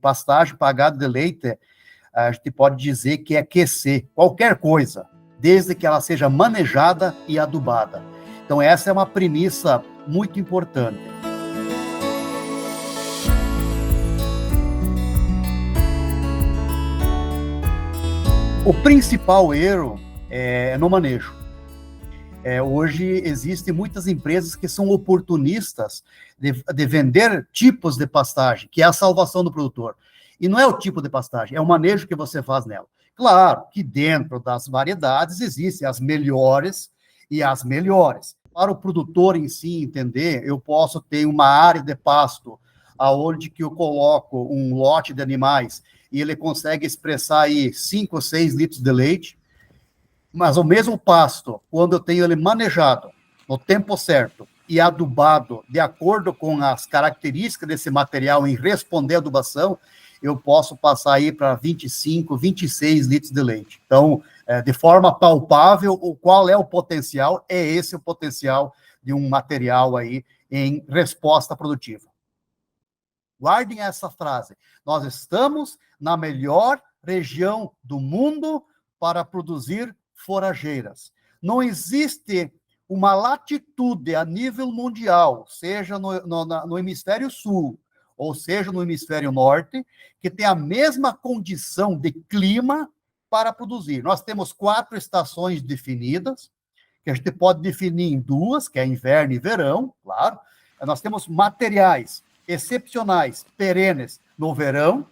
Pastagem para gado de leite, a gente pode dizer que é QC, qualquer coisa, desde que ela seja manejada e adubada. Então, essa é uma premissa muito importante. O principal erro é no manejo. Hoje existem muitas empresas que são oportunistas de vender tipos de pastagem, que é a salvação do produtor. E não é o tipo de pastagem, é o manejo que você faz nela. Claro que dentro das variedades existem as melhores e as melhores. Para o produtor em si entender, eu posso ter uma área de pasto aonde que eu coloco um lote de animais e ele consegue expressar aí 5 ou 6 litros de leite, mas o mesmo pasto, quando eu tenho ele manejado no tempo certo e adubado de acordo com as características desse material em responder à adubação, eu posso passar aí para 25, 26 litros de leite. Então, de forma palpável, qual é o potencial? É esse o potencial de um material aí em resposta produtiva. Guardem essa frase. Nós estamos na melhor região do mundo para produzir forrageiras. Não existe uma latitude a nível mundial, seja no hemisfério sul, ou seja no hemisfério norte, que tem a mesma condição de clima para produzir. Nós temos 4 estações definidas, que a gente pode definir em 2, que é inverno e verão, claro. Nós temos materiais excepcionais, perenes no verão,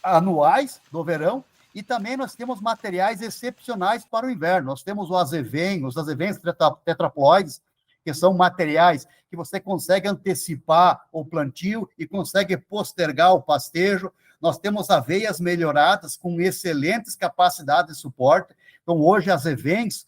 anuais no verão, e também nós temos materiais excepcionais para o inverno. Nós temos os azevens tetraploides, que são materiais que você consegue antecipar o plantio e consegue postergar o pastejo. Nós temos aveias melhoradas com excelentes capacidades de suporte. Então, hoje, as azevens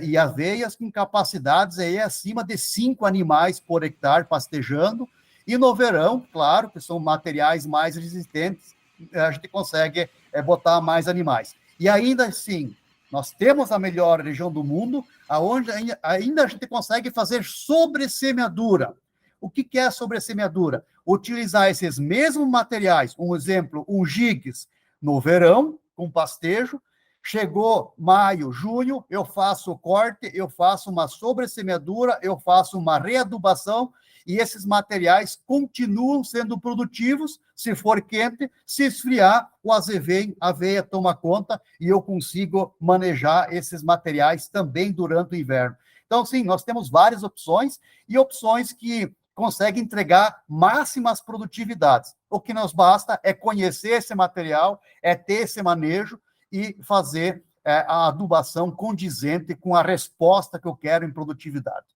e aveias com capacidades aí acima de 5 animais por hectare pastejando. E no verão, claro, que são materiais mais resistentes, a gente consegue botar mais animais. E ainda assim, nós temos a melhor região do mundo, onde ainda a gente consegue fazer sobressemeadura. O que é a sobressemeadura? Utilizar esses mesmos materiais, um exemplo, um gigs no verão, com pastejo, chegou maio, junho, eu faço o corte, eu faço uma sobressemeadura, eu faço uma readubação, e esses materiais continuam sendo produtivos, se for quente, se esfriar, o azevém, a aveia toma conta, e eu consigo manejar esses materiais também durante o inverno. Então, sim, nós temos várias opções, e opções que conseguem entregar máximas produtividades. O que nos basta é conhecer esse material, é ter esse manejo, e fazer a adubação condizente com a resposta que eu quero em produtividade.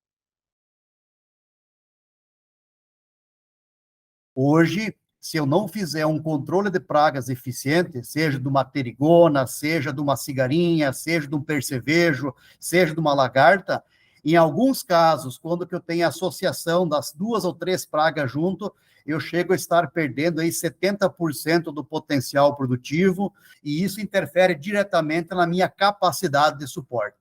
Hoje, se eu não fizer um controle de pragas eficiente, seja de uma perigona, seja de uma cigarinha, seja de um percevejo, seja de uma lagarta, em alguns casos, quando que eu tenho associação das 2 ou 3 pragas junto, eu chego a estar perdendo aí 70% do potencial produtivo, e isso interfere diretamente na minha capacidade de suporte.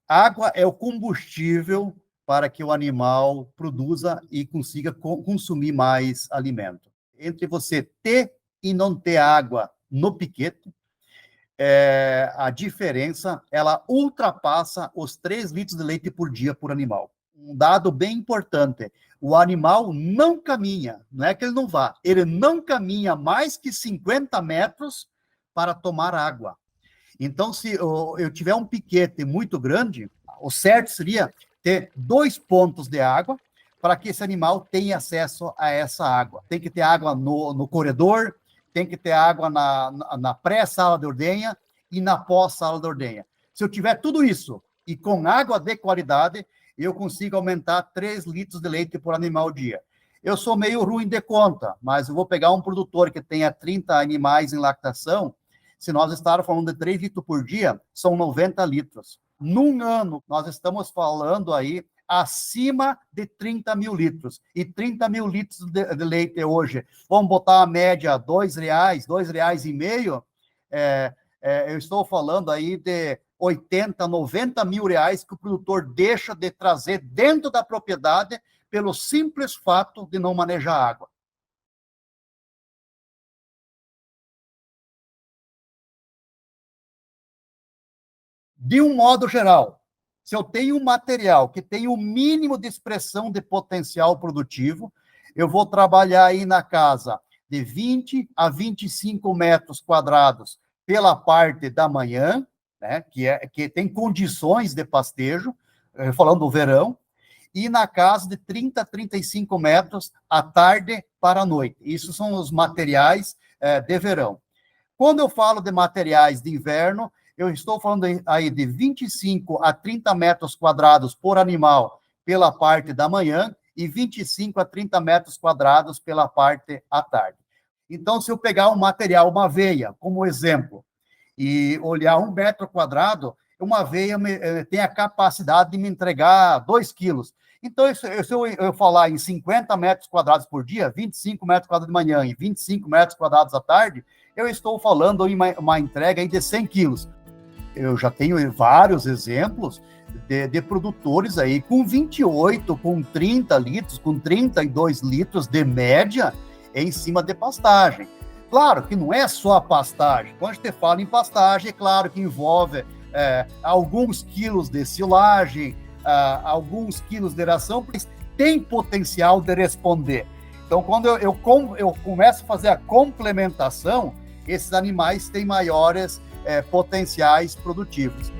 Água é o combustível para que o animal produza e consiga consumir mais alimento. Entre você ter e não ter água no piquete, a diferença, ela ultrapassa os 3 litros de leite por dia por animal. Um dado bem importante, o animal não caminha, não é que ele não vá, ele não caminha mais que 50 metros para tomar água. Então, se eu tiver um piquete muito grande, o certo seria ter 2 pontos de água para que esse animal tenha acesso a essa água. Tem que ter água no corredor, tem que ter água na pré-sala de ordenha e na pós-sala de ordenha. Se eu tiver tudo isso e com água de qualidade, eu consigo aumentar 3 litros de leite por animal dia. Eu sou meio ruim de conta, mas eu vou pegar um produtor que tenha 30 animais em lactação, se nós estarmos falando de 3 litros por dia, são 90 litros. Num ano, nós estamos falando aí acima de 30 mil litros. E 30 mil litros de leite hoje, vamos botar a média R$ 2,00, R$ 2,50, eu estou falando aí de 80, 90 mil reais que o produtor deixa de trazer dentro da propriedade pelo simples fato de não manejar água. De um modo geral, se eu tenho um material que tem o mínimo de expressão de potencial produtivo, eu vou trabalhar aí na casa de 20 a 25 metros quadrados pela parte da manhã, né, que tem condições de pastejo, falando do verão, e na casa de 30 a 35 metros à tarde para a noite. Isso são os materiais de verão. Quando eu falo de materiais de inverno, eu estou falando aí de 25 a 30 metros quadrados por animal pela parte da manhã e 25 a 30 metros quadrados pela parte à tarde. Então, se eu pegar um material, uma aveia, como exemplo, e olhar 1 metro quadrado, uma aveia tem a capacidade de me entregar 2 quilos. Então, se eu falar em 50 metros quadrados por dia, 25 metros quadrados de manhã e 25 metros quadrados à tarde, eu estou falando em uma entrega aí de 100 quilos. Eu já tenho vários exemplos de produtores aí com 28, com 30 litros, com 32 litros de média em cima de pastagem. Claro que não é só a pastagem. Quando a gente fala em pastagem, é claro que envolve alguns quilos de silagem, alguns quilos de ração, porque tem potencial de responder. Então, quando eu começo a fazer a complementação, esses animais têm maiores potenciais produtivos.